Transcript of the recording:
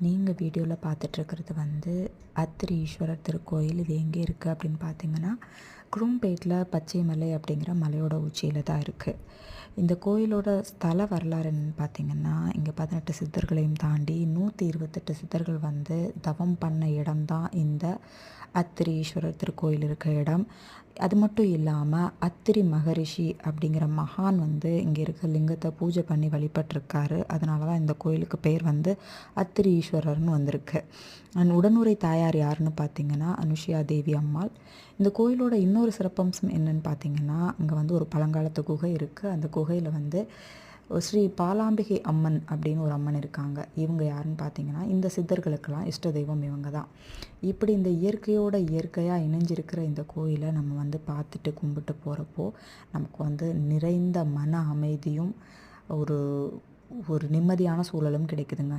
நீங்கள் வீடியோவில் பார்த்துட்ருக்கிறது வந்து அத்திரி ஈஸ்வரர் திருக்கோயில். இது எங்கே இருக்குது அப்படின்னு பார்த்தீங்கன்னா, குரோம்பேட்டில் பச்சைமலை அப்படிங்கிற மலையோட உச்சியில் தான் இருக்குது. இந்த கோயிலோட ஸ்தல வரலாறு என்னன்னு பார்த்தீங்கன்னா, இங்கே 18 சித்தர்களையும் தாண்டி 128 சித்தர்கள் வந்து தவம் பண்ண இடம்தான் இந்த அத்திரி ஈஸ்வரர் திருக்கோயில் இருக்க இடம். அது மட்டும் இல்லாமல் அத்திரி மகரிஷி அப்படிங்கிற மகான் வந்து இங்கே இருக்க லிங்கத்தை பூஜை பண்ணி வழிபட்டிருக்காரு. அதனால தான் இந்த கோயிலுக்கு பேர் வந்து அத்திரி ஈஸ்வரர்னு வந்திருக்கு. உடனுரை தாயார் யாருன்னு பார்த்தீங்கன்னா அனுஷியா தேவி அம்மாள். இந்த கோயிலோட இன்னொரு சிறப்பம்சம் என்னன்னு பார்த்தீங்கன்னா, அங்கே வந்து ஒரு பழங்காலத்து குகை இருக்குது. அந்த குகையில் வந்து ஸ்ரீ பாலாம்பிகை அம்மன் அப்படின்னு ஒரு அம்மன் இருக்காங்க. இவங்க யாருன்னு பார்த்தீங்கன்னா, இந்த சித்தர்களுக்கெல்லாம் இஷ்ட தெய்வம் இவங்க தான். இப்படி இந்த இயற்கையோட இயற்கையாக இணைஞ்சிருக்கிற இந்த கோயிலை நம்ம வந்து பார்த்துட்டு கும்பிட்டு போகிறப்போ நமக்கு வந்து நிறைந்த மன அமைதியும் ஒரு ஒரு நிம்மதியான சூழலும் கிடைக்குதுங்க.